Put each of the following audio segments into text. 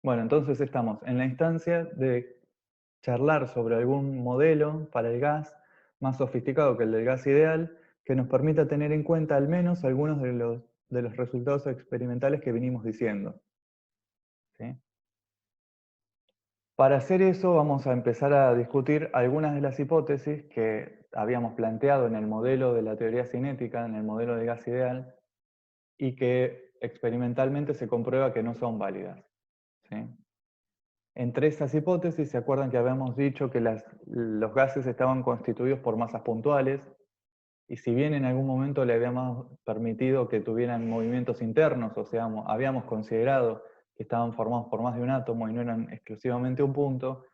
Bueno, entonces estamos en la instancia de charlar sobre algún modelo para el gas más sofisticado que el del gas ideal, que nos permita tener en cuenta al menos algunos de los resultados experimentales que vinimos diciendo, ¿sí? Para hacer eso vamos a empezar a discutir algunas de las hipótesis que habíamos planteado en el modelo de la teoría cinética, en el modelo de gas ideal, y que experimentalmente se comprueba que no son válidas, ¿sí? Entre esas hipótesis, ¿se acuerdan que habíamos dicho que los gases estaban constituidos por masas puntuales? Y si bien en algún momento le habíamos permitido que tuvieran movimientos internos, o sea, habíamos considerado que estaban formados por más de un átomo y no eran exclusivamente un punto,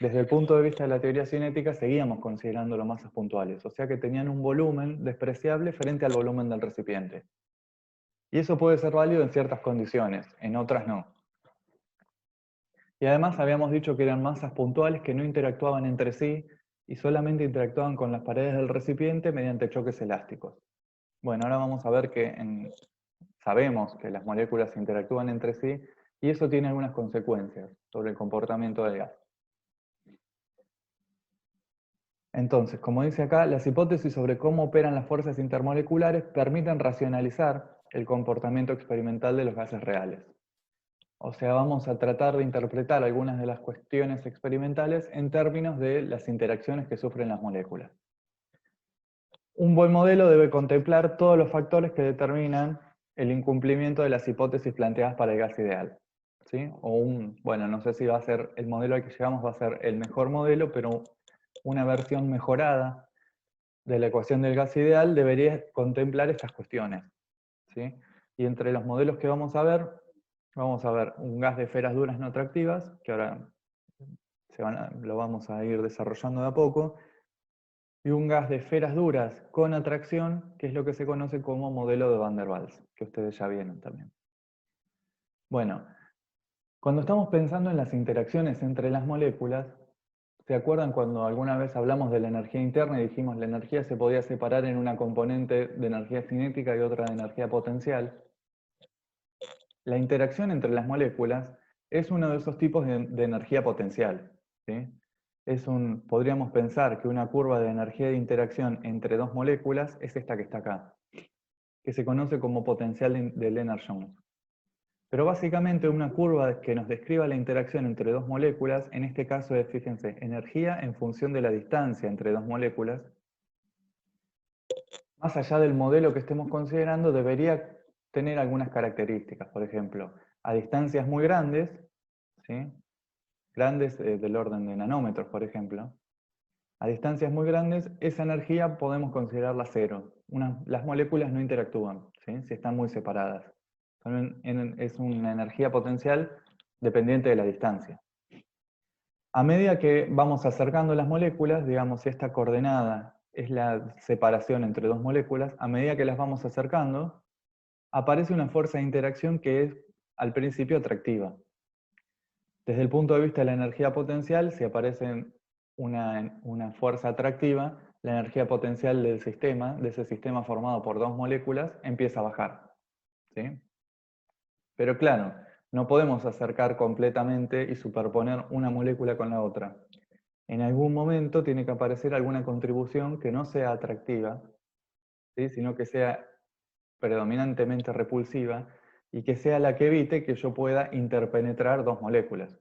desde el punto de vista de la teoría cinética seguíamos considerándolo masas puntuales, o sea que tenían un volumen despreciable frente al volumen del recipiente. Y eso puede ser válido en ciertas condiciones, en otras no. Y además habíamos dicho que eran masas puntuales que no interactuaban entre sí y solamente interactuaban con las paredes del recipiente mediante choques elásticos. Bueno, ahora vamos a ver que sabemos que las moléculas interactúan entre sí y eso tiene algunas consecuencias sobre el comportamiento del gas. Entonces, como dice acá, las hipótesis sobre cómo operan las fuerzas intermoleculares permiten racionalizar el comportamiento experimental de los gases reales. O sea, vamos a tratar de interpretar algunas de las cuestiones experimentales en términos de las interacciones que sufren las moléculas. Un buen modelo debe contemplar todos los factores que determinan el incumplimiento de las hipótesis planteadas para el gas ideal, ¿sí? Bueno, no sé si va a ser el modelo al que llegamos va a ser el mejor modelo, pero una versión mejorada de la ecuación del gas ideal debería contemplar estas cuestiones, ¿sí? Y entre los modelos que vamos a ver un gas de esferas duras no atractivas, que ahora lo vamos a ir desarrollando de a poco, y un gas de esferas duras con atracción, que es lo que se conoce como modelo de Van der Waals, que ustedes ya vieron también. Bueno, cuando estamos pensando en las interacciones entre las moléculas, ¿se acuerdan cuando alguna vez hablamos de la energía interna y dijimos que la energía se podía separar en una componente de energía cinética y otra de energía potencial? La interacción entre las moléculas es uno de esos tipos de energía potencial, ¿sí? Podríamos pensar que una curva de energía de interacción entre dos moléculas es esta que está acá, que se conoce como potencial de Lennard-Jones. Pero básicamente una curva que nos describa la interacción entre dos moléculas, en este caso es, fíjense, energía en función de la distancia entre dos moléculas. Más allá del modelo que estemos considerando, debería tener algunas características. Por ejemplo, a distancias muy grandes, ¿sí? Grandes del orden de nanómetros, por ejemplo, a distancias muy grandes, esa energía podemos considerarla cero. Las moléculas no interactúan, ¿sí? Si están muy separadas. Es una energía potencial dependiente de la distancia. A medida que vamos acercando las moléculas, digamos, esta coordenada es la separación entre dos moléculas, a medida que las vamos acercando, aparece una fuerza de interacción que es al principio atractiva. Desde el punto de vista de la energía potencial, si aparece una fuerza atractiva, la energía potencial del sistema, de ese sistema formado por dos moléculas, empieza a bajar, ¿sí? Pero claro, no podemos acercar completamente y superponer una molécula con la otra. En algún momento tiene que aparecer alguna contribución que no sea atractiva, ¿sí? Sino que sea predominantemente repulsiva y que sea la que evite que yo pueda interpenetrar dos moléculas.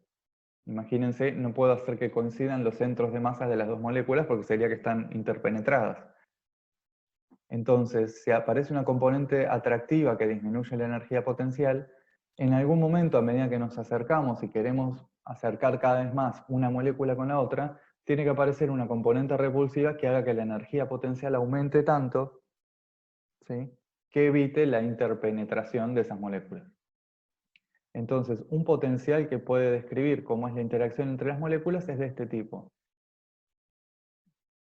Imagínense, no puedo hacer que coincidan los centros de masa de las dos moléculas porque sería que están interpenetradas. Entonces, si aparece una componente atractiva que disminuye la energía potencial, en algún momento, a medida que nos acercamos y queremos acercar cada vez más una molécula con la otra, tiene que aparecer una componente repulsiva que haga que la energía potencial aumente tanto, ¿sí?, que evite la interpenetración de esas moléculas. Entonces, un potencial que puede describir cómo es la interacción entre las moléculas es de este tipo.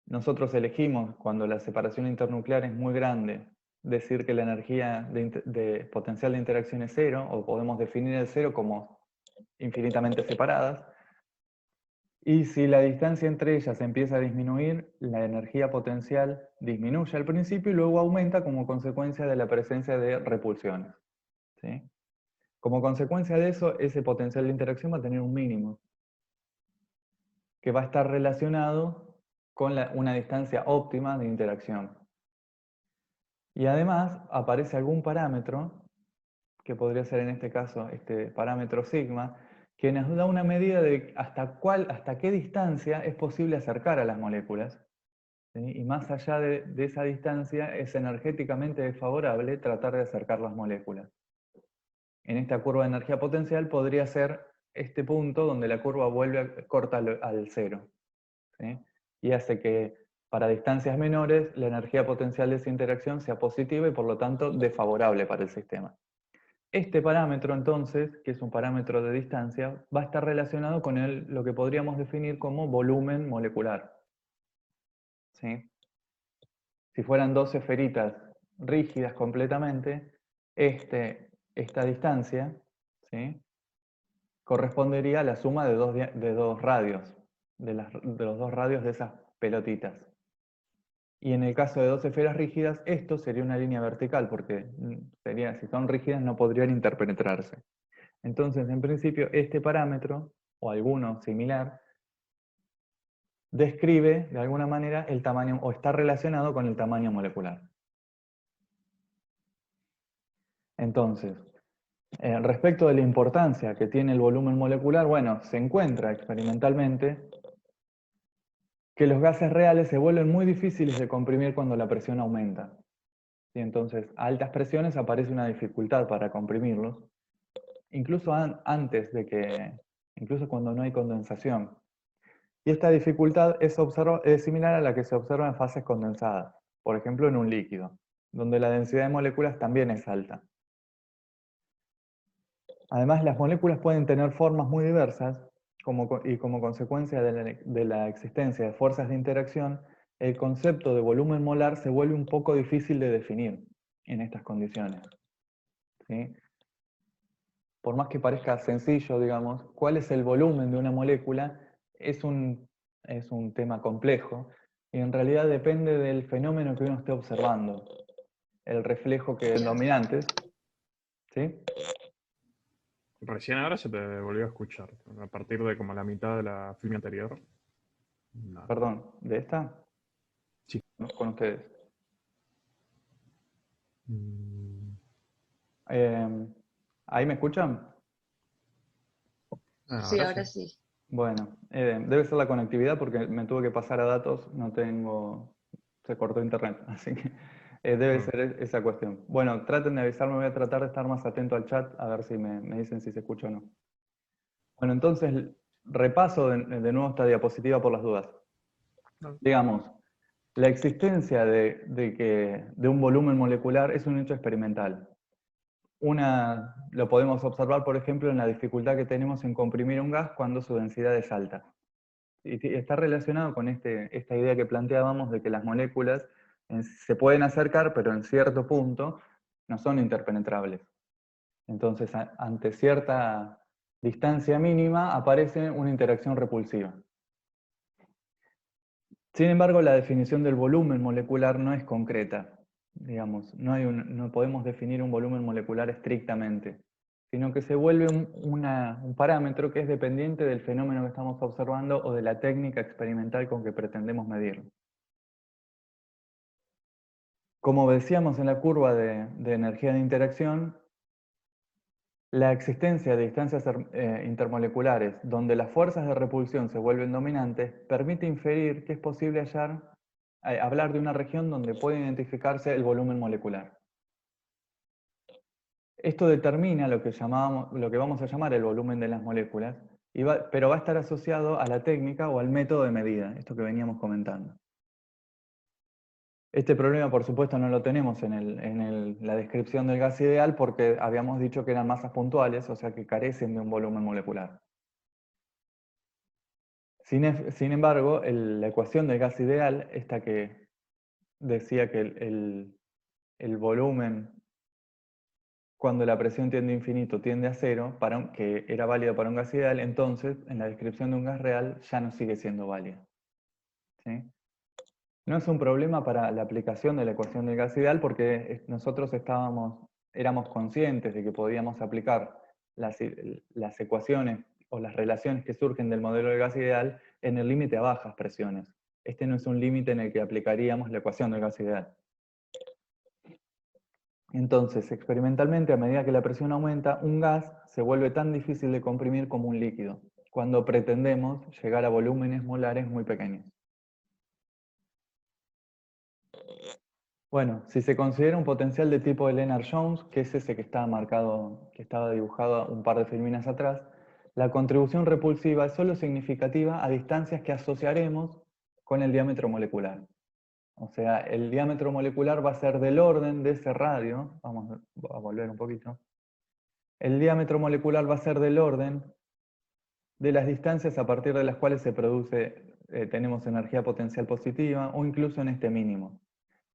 Nosotros elegimos, cuando la separación internuclear es muy grande, decir que la energía de potencial de interacción es cero, o podemos definir el cero como infinitamente separadas. Y si la distancia entre ellas empieza a disminuir, la energía potencial disminuye al principio y luego aumenta como consecuencia de la presencia de repulsiones, ¿sí? Como consecuencia de eso, ese potencial de interacción va a tener un mínimo, que va a estar relacionado con una distancia óptima de interacción. Y además aparece algún parámetro, que podría ser en este caso este parámetro sigma, que nos da una medida de hasta qué distancia es posible acercar a las moléculas. ¿Sí? Y más allá de esa distancia es energéticamente desfavorable tratar de acercar las moléculas. En esta curva de energía potencial podría ser este punto donde la curva corta al cero. ¿Sí? Y hace que para distancias menores la energía potencial de esa interacción sea positiva y por lo tanto desfavorable para el sistema. Este parámetro entonces, que es un parámetro de distancia, va a estar relacionado con lo que podríamos definir como volumen molecular. ¿Sí? Si fueran dos esferitas rígidas completamente, esta distancia, ¿sí?, correspondería a la suma de dos radios, de los dos radios de esas pelotitas. Y en el caso de dos esferas rígidas, esto sería una línea vertical, porque si son rígidas no podrían interpenetrarse. Entonces, en principio, este parámetro, o alguno similar, describe de alguna manera el tamaño, o está relacionado con el tamaño molecular. Entonces, respecto de la importancia que tiene el volumen molecular, bueno, se encuentra experimentalmente que los gases reales se vuelven muy difíciles de comprimir cuando la presión aumenta. Y entonces, a altas presiones aparece una dificultad para comprimirlos, incluso incluso cuando no hay condensación. Y esta dificultad es similar a la que se observa en fases condensadas, por ejemplo en un líquido, donde la densidad de moléculas también es alta. Además, las moléculas pueden tener formas muy diversas y como consecuencia de la existencia de fuerzas de interacción, el concepto de volumen molar se vuelve un poco difícil de definir en estas condiciones. ¿Sí? Por más que parezca sencillo, digamos, cuál es el volumen de una molécula es un tema complejo y en realidad depende del fenómeno que uno esté observando. El reflejo que es dominante. ¿Sí? Recién ahora se te volvió a escuchar. A partir de como la mitad de la filme anterior. Nada. Perdón, ¿de esta? Sí. ¿No? Con ustedes. Mm. ¿Ahí me escuchan? Sí, ahora sí. Bueno, debe ser la conectividad porque me tuve que pasar a datos, se cortó internet, así que debe ser esa cuestión. Bueno, traten de avisarme, voy a tratar de estar más atento al chat, a ver si me dicen si se escucha o no. Bueno, entonces repaso de nuevo esta diapositiva por las dudas. No. Digamos, la existencia de un volumen molecular es un hecho experimental. Lo podemos observar, por ejemplo, en la dificultad que tenemos en comprimir un gas cuando su densidad es alta. Y está relacionado con esta idea que planteábamos de que las moléculas se pueden acercar, pero en cierto punto no son interpenetrables. Entonces, ante cierta distancia mínima, aparece una interacción repulsiva. Sin embargo, la definición del volumen molecular no es concreta. Digamos, no podemos definir un volumen molecular estrictamente, sino que se vuelve un parámetro que es dependiente del fenómeno que estamos observando o de la técnica experimental con que pretendemos medirlo. Como decíamos en la curva de energía de interacción, la existencia de distancias intermoleculares donde las fuerzas de repulsión se vuelven dominantes permite inferir que es posible hablar de una región donde puede identificarse el volumen molecular. Esto determina lo que vamos a llamar el volumen de las moléculas, pero va a estar asociado a la técnica o al método de medida, esto que veníamos comentando. Este problema, por supuesto, no lo tenemos en la descripción del gas ideal porque habíamos dicho que eran masas puntuales, o sea que carecen de un volumen molecular. Sin embargo, la ecuación del gas ideal, esta que decía que el volumen cuando la presión tiende a infinito tiende a cero, que era válido para un gas ideal, entonces en la descripción de un gas real ya no sigue siendo válida. ¿Sí? No es un problema para la aplicación de la ecuación del gas ideal porque nosotros éramos conscientes de que podíamos aplicar las ecuaciones o las relaciones que surgen del modelo del gas ideal en el límite a bajas presiones. Este no es un límite en el que aplicaríamos la ecuación del gas ideal. Entonces, experimentalmente, a medida que la presión aumenta, un gas se vuelve tan difícil de comprimir como un líquido, cuando pretendemos llegar a volúmenes molares muy pequeños. Bueno, si se considera un potencial de tipo de Lennard-Jones, que es ese que estaba marcado, que estaba dibujado un par de filminas atrás, la contribución repulsiva es solo significativa a distancias que asociaremos con el diámetro molecular. O sea, el diámetro molecular va a ser del orden de ese radio. Vamos a volver un poquito. El diámetro molecular va a ser del orden de las distancias a partir de las cuales se produce, tenemos energía potencial positiva, o incluso en este mínimo.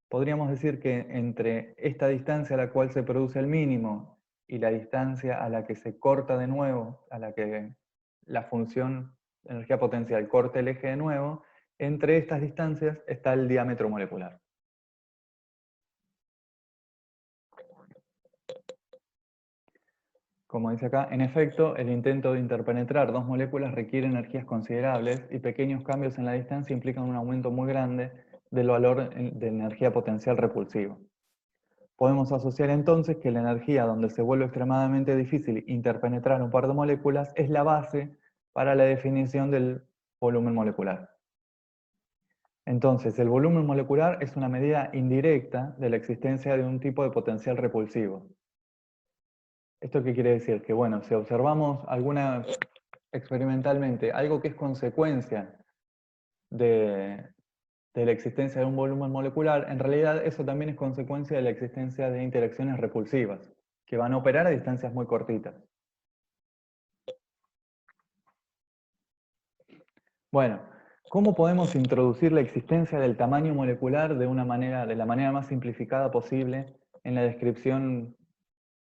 Podríamos decir que entre esta distancia a la cual se produce el mínimo y la distancia a la que se corta de nuevo, a la que la función energía potencial corta el eje de nuevo, entre estas distancias está el diámetro molecular. Como dice acá, en efecto, el intento de interpenetrar dos moléculas requiere energías considerables y pequeños cambios en la distancia implican un aumento muy grande del valor de energía potencial repulsiva. Podemos asociar entonces que la energía donde se vuelve extremadamente difícil interpenetrar un par de moléculas es la base para la definición del volumen molecular. Entonces, el volumen molecular es una medida indirecta de la existencia de un tipo de potencial repulsivo. ¿Esto qué quiere decir? Que bueno, si observamos experimentalmente algo que es consecuencia de la existencia de un volumen molecular, en realidad eso también es consecuencia de la existencia de interacciones repulsivas, que van a operar a distancias muy cortitas. Bueno, ¿cómo podemos introducir la existencia del tamaño molecular de la manera más simplificada posible en la descripción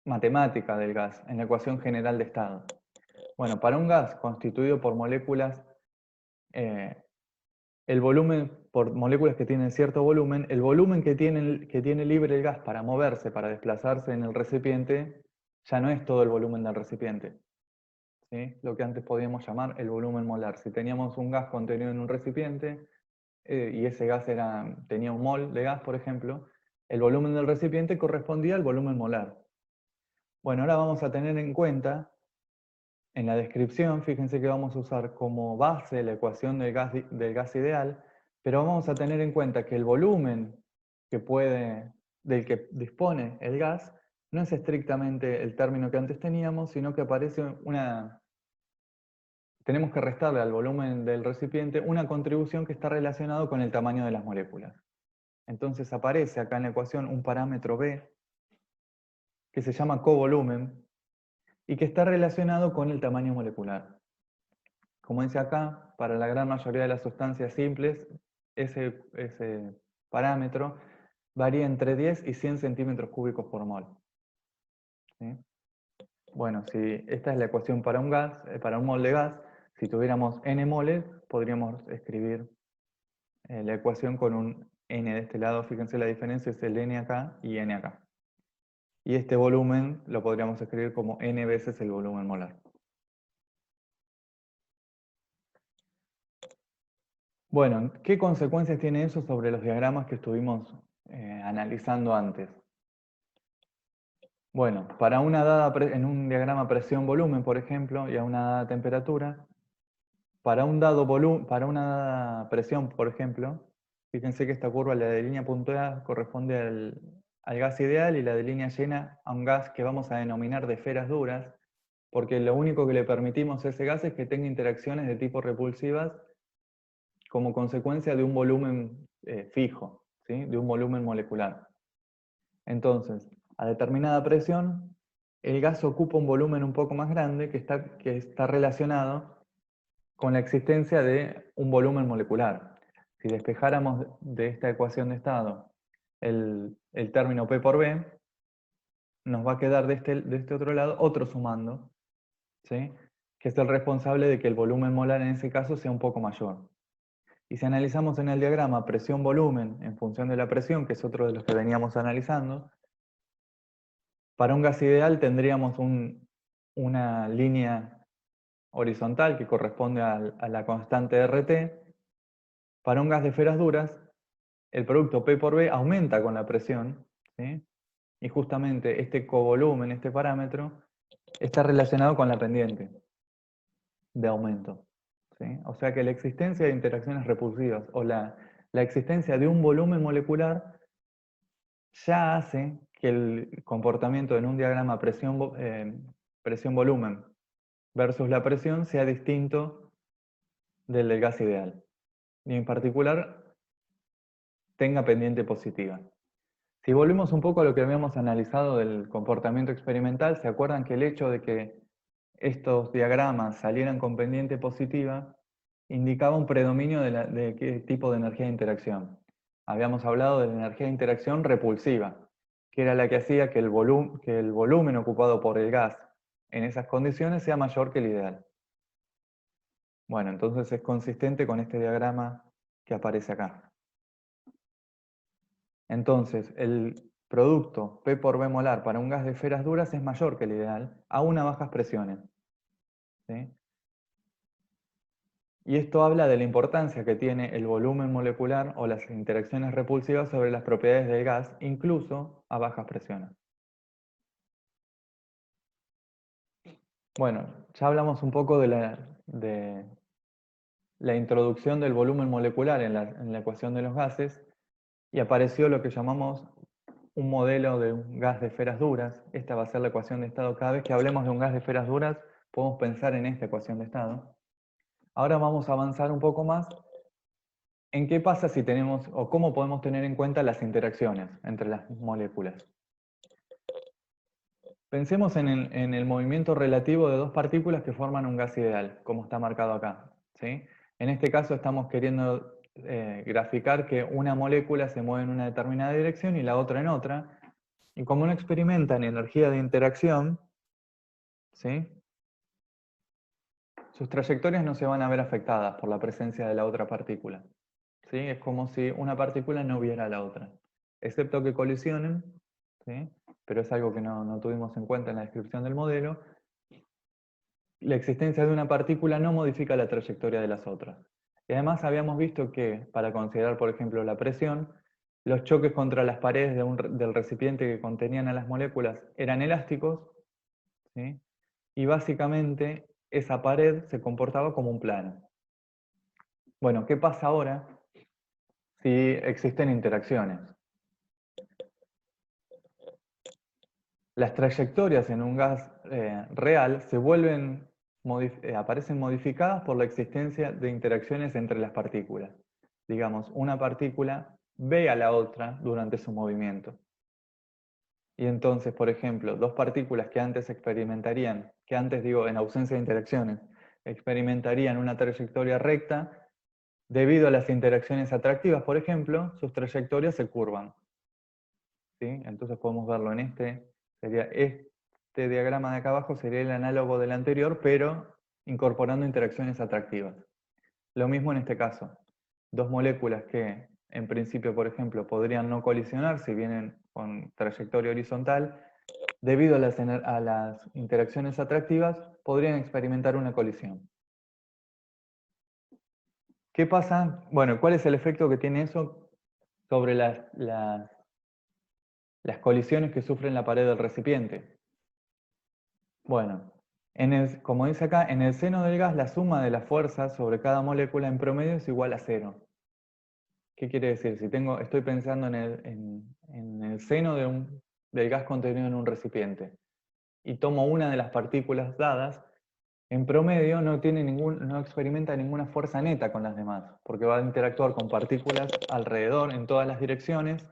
matemática del gas, en la ecuación general de estado? Bueno, para un gas constituido por moléculas, el volumen, por moléculas que tienen cierto volumen, el volumen que tiene libre el gas para moverse, para desplazarse en el recipiente, ya no es todo el volumen del recipiente. ¿Sí? Lo que antes podíamos llamar el volumen molar. Si teníamos un gas contenido en un recipiente, y ese gas tenía un mol de gas, por ejemplo, el volumen del recipiente correspondía al volumen molar. Bueno, ahora vamos a tener en cuenta, en la descripción, fíjense que vamos a usar como base la ecuación del gas ideal, pero vamos a tener en cuenta que el volumen del que dispone el gas no es estrictamente el término que antes teníamos, sino que aparece tenemos que restarle al volumen del recipiente una contribución que está relacionada con el tamaño de las moléculas. Entonces aparece acá en la ecuación un parámetro B que se llama covolumen y que está relacionado con el tamaño molecular. Como dice acá, para la gran mayoría de las sustancias simples, ese parámetro varía entre 10 y 100 centímetros cúbicos por mol. ¿Sí? Bueno, si esta es la ecuación para un gas, para un mol de gas, si tuviéramos n moles, podríamos escribir la ecuación con un n de este lado. Fíjense la diferencia, es el n acá y n acá. Y este volumen lo podríamos escribir como n veces el volumen molar. Bueno, ¿qué consecuencias tiene eso sobre los diagramas que estuvimos analizando antes? Bueno, para en un diagrama presión-volumen, por ejemplo, y a una dada temperatura, para una dada presión, por ejemplo, fíjense que esta curva, la de línea punteada, corresponde al gas ideal y la de línea llena a un gas que vamos a denominar de esferas duras, porque lo único que le permitimos a ese gas es que tenga interacciones de tipo repulsivas como consecuencia de un volumen fijo, ¿sí? De un volumen molecular. Entonces, a determinada presión, el gas ocupa un volumen un poco más grande que está relacionado con la existencia de un volumen molecular. Si despejáramos de esta ecuación de estado el término P por B, nos va a quedar de este otro lado otro sumando, ¿sí? Que es el responsable de que el volumen molar en ese caso sea un poco mayor. Y si analizamos en el diagrama presión-volumen en función de la presión, que es otro de los que veníamos analizando, para un gas ideal tendríamos un una línea horizontal que corresponde a la constante RT. Para un gas de esferas duras, el producto P por B aumenta con la presión, ¿sí? Y justamente este covolumen, este parámetro, está relacionado con la pendiente de aumento, ¿sí? O sea que la existencia de interacciones repulsivas o la existencia de un volumen molecular ya hace que el comportamiento en un diagrama presión-volumen versus la presión sea distinto del gas ideal. Y en particular tenga pendiente positiva. Si volvemos un poco a lo que habíamos analizado del comportamiento experimental, ¿se acuerdan que el hecho de que estos diagramas salieran con pendiente positiva indicaba un predominio de qué tipo de energía de interacción? Habíamos hablado de la energía de interacción repulsiva, que era la que hacía que el volumen ocupado por el gas en esas condiciones sea mayor que el ideal. Bueno, entonces es consistente con este diagrama que aparece acá. Entonces, el producto P por B molar para un gas de esferas duras es mayor que el ideal, aún a bajas presiones, ¿sí? Y esto habla de la importancia que tiene el volumen molecular o las interacciones repulsivas sobre las propiedades del gas, incluso a bajas presiones. Bueno, ya hablamos un poco de la introducción del volumen molecular en la ecuación de los gases, y apareció lo que llamamos un modelo de un gas de esferas duras. Esta va a ser la ecuación de estado. Cada vez que hablemos de un gas de esferas duras, podemos pensar en esta ecuación de estado. Ahora vamos a avanzar un poco más en qué pasa si tenemos, o cómo podemos tener en cuenta las interacciones entre las moléculas. Pensemos en el movimiento relativo de dos partículas que forman un gas ideal, como está marcado acá, ¿sí? En este caso estamos queriendo graficar que una molécula se mueve en una determinada dirección y la otra en otra, y como no experimentan energía de interacción, ¿sí?, sus trayectorias no se van a ver afectadas por la presencia de la otra partícula, ¿sí? Es como si una partícula no viera a la otra, excepto que colisionen, ¿sí? Pero es algo que no tuvimos en cuenta en la descripción del modelo. La existencia de una partícula no modifica la trayectoria de las otras. Y además habíamos visto que, para considerar, por ejemplo, la presión, los choques contra las paredes del recipiente que contenían a las moléculas eran elásticos, ¿sí? Y básicamente esa pared se comportaba como un plano. Bueno, ¿qué pasa ahora si existen interacciones? Las trayectorias en un gas real se aparecen modificadas por la existencia de interacciones entre las partículas. Digamos, una partícula ve a la otra durante su movimiento. Y entonces, por ejemplo, dos partículas que antes en ausencia de interacciones, experimentarían una trayectoria recta, debido a las interacciones atractivas, por ejemplo, sus trayectorias se curvan, ¿sí? Entonces podemos verlo en este diagrama de acá abajo sería el análogo del anterior, pero incorporando interacciones atractivas. Lo mismo en este caso. Dos moléculas que, en principio, por ejemplo, podrían no colisionar si vienen con trayectoria horizontal, debido a las interacciones atractivas, podrían experimentar una colisión. ¿Qué pasa? Bueno, ¿cuál es el efecto que tiene eso sobre las colisiones que sufren la pared del recipiente? Bueno, como dice acá, en el seno del gas la suma de las fuerzas sobre cada molécula en promedio es igual a 0. ¿Qué quiere decir? Si estoy pensando en el seno del gas contenido en un recipiente y tomo una de las partículas dadas, en promedio no experimenta ninguna fuerza neta con las demás, porque va a interactuar con partículas alrededor en todas las direcciones,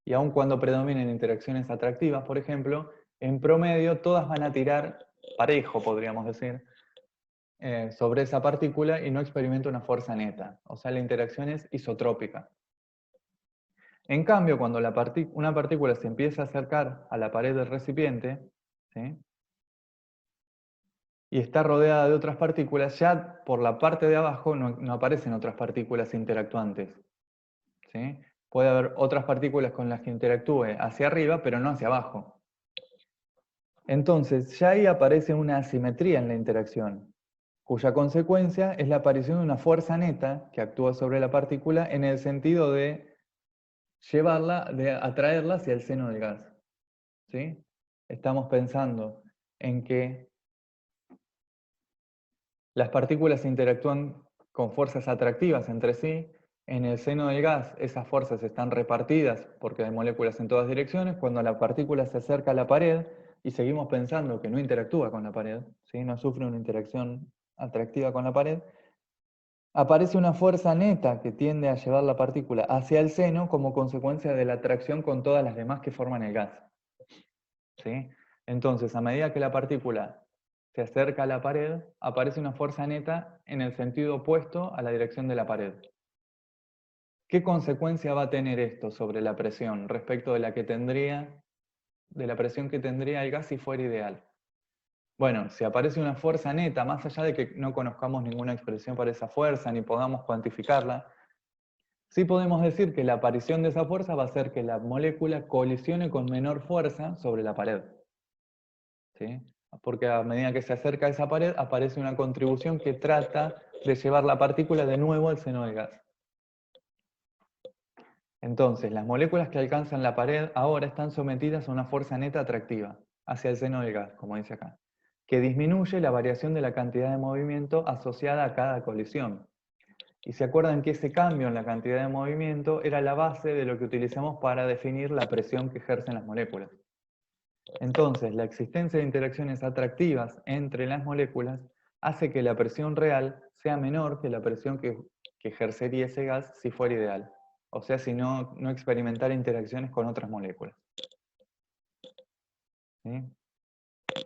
y aun cuando predominen interacciones atractivas, por ejemplo, en promedio todas van a tirar parejo, podríamos decir, sobre esa partícula y no experimenta una fuerza neta. O sea, la interacción es isotrópica. En cambio, cuando una partícula se empieza a acercar a la pared del recipiente, ¿sí?, y está rodeada de otras partículas, ya por la parte de abajo no aparecen otras partículas interactuantes, ¿sí? Puede haber otras partículas con las que interactúe hacia arriba, pero no hacia abajo. Entonces, ya ahí aparece una asimetría en la interacción, cuya consecuencia es la aparición de una fuerza neta que actúa sobre la partícula en el sentido de llevarla, de atraerla hacia el seno del gas. ¿Sí? Estamos pensando en que las partículas interactúan con fuerzas atractivas entre sí. En el seno del gas esas fuerzas están repartidas porque hay moléculas en todas direcciones. Cuando la partícula se acerca a la pared y seguimos pensando que no interactúa con la pared, ¿sí? No sufre una interacción atractiva con la pared, aparece una fuerza neta que tiende a llevar la partícula hacia el seno como consecuencia de la atracción con todas las demás que forman el gas. ¿Sí? Entonces, a medida que la partícula se acerca a la pared, aparece una fuerza neta en el sentido opuesto a la dirección de la pared. ¿Qué consecuencia va a tener esto sobre la presión respecto de la presión que tendría el gas si fuera ideal? Bueno, si aparece una fuerza neta, más allá de que no conozcamos ninguna expresión para esa fuerza ni podamos cuantificarla, sí podemos decir que la aparición de esa fuerza va a hacer que la molécula colisione con menor fuerza sobre la pared. ¿Sí? Porque a medida que se acerca a esa pared, aparece una contribución que trata de llevar la partícula de nuevo al seno del gas. Entonces, las moléculas que alcanzan la pared ahora están sometidas a una fuerza neta atractiva hacia el seno del gas, como dice acá, que disminuye la variación de la cantidad de movimiento asociada a cada colisión. Y se acuerdan que ese cambio en la cantidad de movimiento era la base de lo que utilizamos para definir la presión que ejercen las moléculas. Entonces, la existencia de interacciones atractivas entre las moléculas hace que la presión real sea menor que la presión que ejercería ese gas si fuera ideal. O sea, si no experimentara interacciones con otras moléculas. ¿Sí?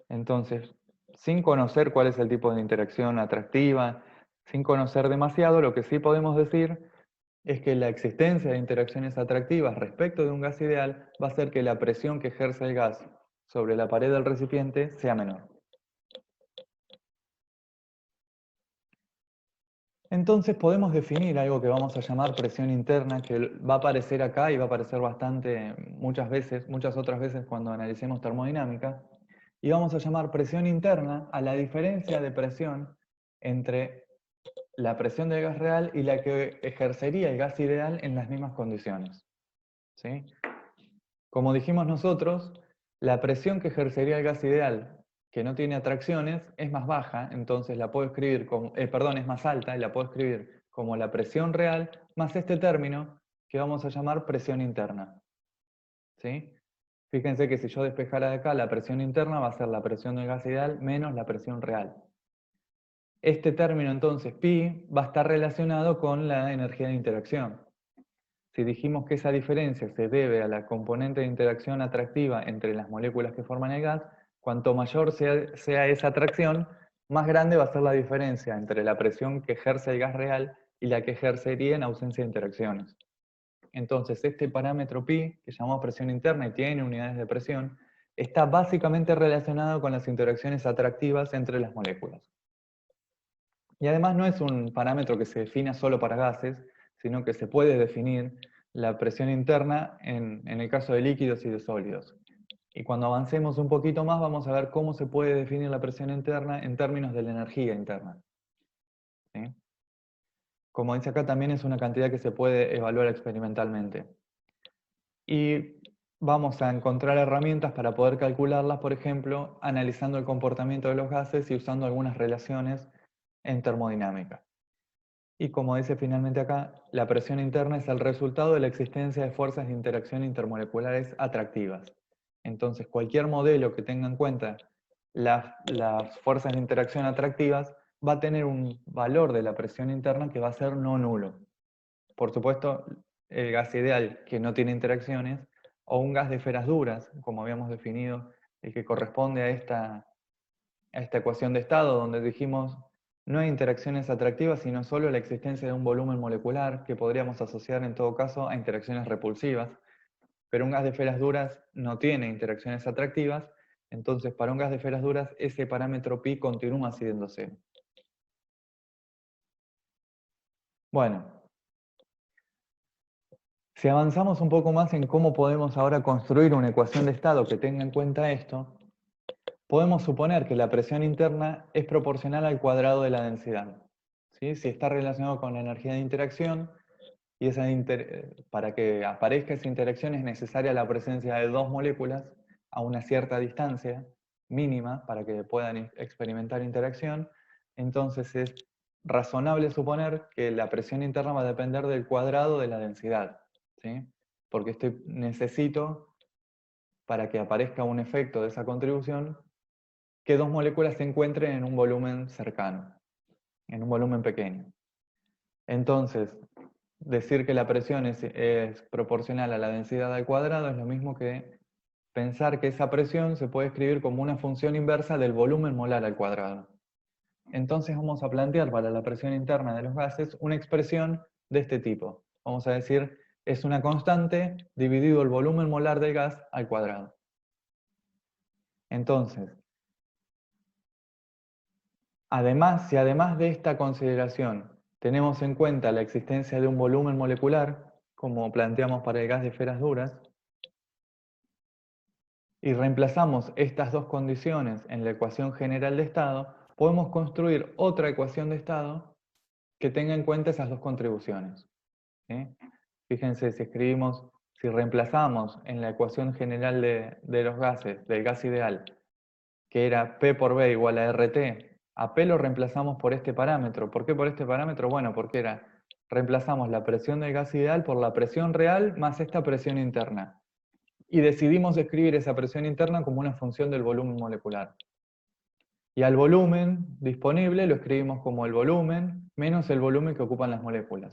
Entonces, sin conocer cuál es el tipo de interacción atractiva, sin conocer demasiado, lo que sí podemos decir es que la existencia de interacciones atractivas respecto de un gas ideal va a hacer que la presión que ejerce el gas sobre la pared del recipiente sea menor. Entonces podemos definir algo que vamos a llamar presión interna, que va a aparecer acá y va a aparecer muchas otras veces cuando analicemos termodinámica, y vamos a llamar presión interna a la diferencia de presión entre la presión del gas real y la que ejercería el gas ideal en las mismas condiciones. ¿Sí? Como dijimos nosotros, la presión que ejercería el gas ideal que no tiene atracciones es más baja, entonces la puedo escribir como, es más alta y la puedo escribir como la presión real más este término que vamos a llamar presión interna. ¿Sí? Fíjense que si yo despejara de acá, la presión interna va a ser la presión del gas ideal menos la presión real. Este término entonces, pi, va a estar relacionado con la energía de interacción. Si dijimos que esa diferencia se debe a la componente de interacción atractiva entre las moléculas que forman el gas, cuanto mayor sea esa atracción, más grande va a ser la diferencia entre la presión que ejerce el gas real y la que ejercería en ausencia de interacciones. Entonces, este parámetro pi, que llamamos presión interna y tiene unidades de presión, está básicamente relacionado con las interacciones atractivas entre las moléculas. Y además no es un parámetro que se defina solo para gases, sino que se puede definir la presión interna en el caso de líquidos y de sólidos. Y cuando avancemos un poquito más vamos a ver cómo se puede definir la presión interna en términos de la energía interna. ¿Sí? Como dice acá, también es una cantidad que se puede evaluar experimentalmente. Y vamos a encontrar herramientas para poder calcularlas, por ejemplo, analizando el comportamiento de los gases y usando algunas relaciones en termodinámica. Y como dice finalmente acá, la presión interna es el resultado de la existencia de fuerzas de interacción intermoleculares atractivas. Entonces, cualquier modelo que tenga en cuenta las fuerzas de interacción atractivas va a tener un valor de la presión interna que va a ser no nulo. Por supuesto, el gas ideal que no tiene interacciones, o un gas de esferas duras, como habíamos definido, el que corresponde a esta ecuación de estado, donde dijimos no hay interacciones atractivas, sino solo la existencia de un volumen molecular que podríamos asociar en todo caso a interacciones repulsivas. Pero un gas de esferas duras no tiene interacciones atractivas, entonces para un gas de esferas duras ese parámetro pi continúa siendo cero. Bueno, si avanzamos un poco más en cómo podemos ahora construir una ecuación de estado que tenga en cuenta esto, podemos suponer que la presión interna es proporcional al cuadrado de la densidad. ¿Sí? Si está relacionado con la energía de interacción, y para que aparezca esa interacción es necesaria la presencia de dos moléculas a una cierta distancia mínima para que puedan experimentar interacción, entonces es razonable suponer que la presión interna va a depender del cuadrado de la densidad, ¿sí? Porque necesito, para que aparezca un efecto de esa contribución, que dos moléculas se encuentren en un volumen cercano, en un volumen pequeño. Entonces, decir que la presión es proporcional a la densidad al cuadrado es lo mismo que pensar que esa presión se puede escribir como una función inversa del volumen molar al cuadrado. Entonces vamos a plantear para la presión interna de los gases una expresión de este tipo. Vamos a decir, es una constante dividido el volumen molar del gas al cuadrado. Entonces, si además de esta consideración tenemos en cuenta la existencia de un volumen molecular, como planteamos para el gas de esferas duras, y reemplazamos estas dos condiciones en la ecuación general de estado, podemos construir otra ecuación de estado que tenga en cuenta esas dos contribuciones. ¿Sí? Fíjense, si reemplazamos en la ecuación general de los gases, del gas ideal, que era P por B igual a RT, a P lo reemplazamos por este parámetro. ¿Por qué por este parámetro? Bueno, porque reemplazamos la presión del gas ideal por la presión real más esta presión interna. Y decidimos escribir esa presión interna como una función del volumen molecular. Y al volumen disponible lo escribimos como el volumen menos el volumen que ocupan las moléculas.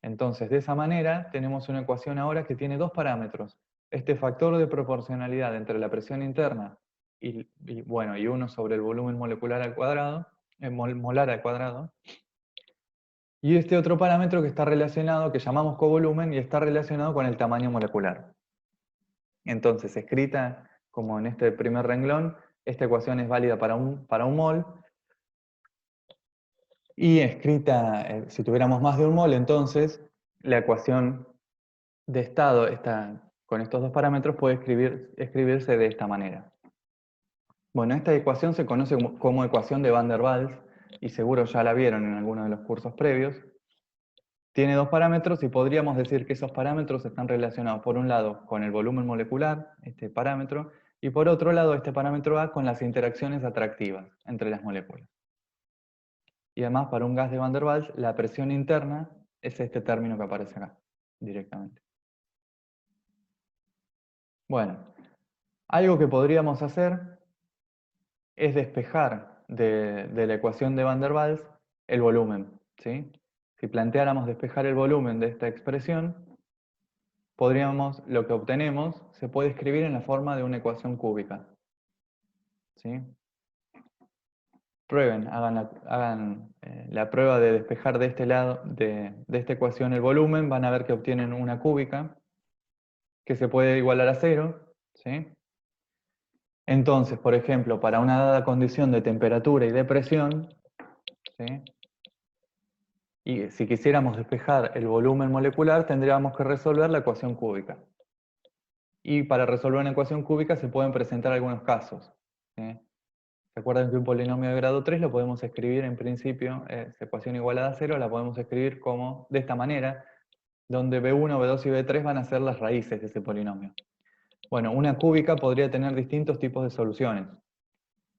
Entonces, de esa manera, tenemos una ecuación ahora que tiene dos parámetros. Este factor de proporcionalidad entre la presión interna y uno sobre el volumen molecular al cuadrado, molar al cuadrado, y este otro parámetro que está relacionado, que llamamos covolumen, y está relacionado con el tamaño molecular. Entonces, escrita como en este primer renglón, esta ecuación es válida para un mol, y escrita, si tuviéramos más de un mol, entonces la ecuación de estado con estos dos parámetros puede escribirse de esta manera. Bueno, esta ecuación se conoce como ecuación de Van der Waals, y seguro ya la vieron en alguno de los cursos previos. Tiene dos parámetros y podríamos decir que esos parámetros están relacionados por un lado con el volumen molecular, este parámetro, y por otro lado este parámetro A con las interacciones atractivas entre las moléculas. Y además para un gas de Van der Waals la presión interna es este término que aparece acá directamente. Bueno, algo que podríamos hacer es despejar de la ecuación de Van der Waals el volumen, ¿sí? Si planteáramos despejar el volumen de esta expresión, lo que obtenemos se puede escribir en la forma de una ecuación cúbica. ¿Sí? Prueben, hagan la prueba de despejar de este lado, de esta ecuación el volumen, van a ver que obtienen una cúbica que se puede igualar a 0. ¿Sí? Entonces, por ejemplo, para una dada condición de temperatura y de presión, ¿sí? Y si quisiéramos despejar el volumen molecular, tendríamos que resolver la ecuación cúbica. Y para resolver una ecuación cúbica se pueden presentar algunos casos. ¿Sí? Recuerden que un polinomio de grado 3 lo podemos escribir en principio, esa ecuación igualada a 0, la podemos escribir como de esta manera, donde B1, B2 y B3 van a ser las raíces de ese polinomio. Bueno, una cúbica podría tener distintos tipos de soluciones.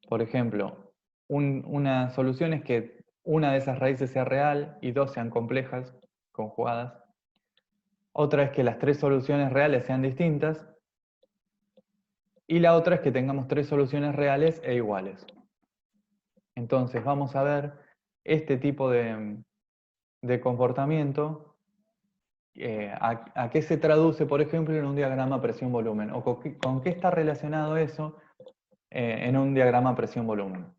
Por ejemplo, una solución es que una de esas raíces sea real y dos sean complejas, conjugadas. Otra es que las tres soluciones reales sean distintas. Y la otra es que tengamos tres soluciones reales e iguales. Entonces vamos a ver este tipo de comportamiento, a qué se traduce, por ejemplo, en un diagrama presión-volumen, o con qué está relacionado eso en un diagrama presión-volumen.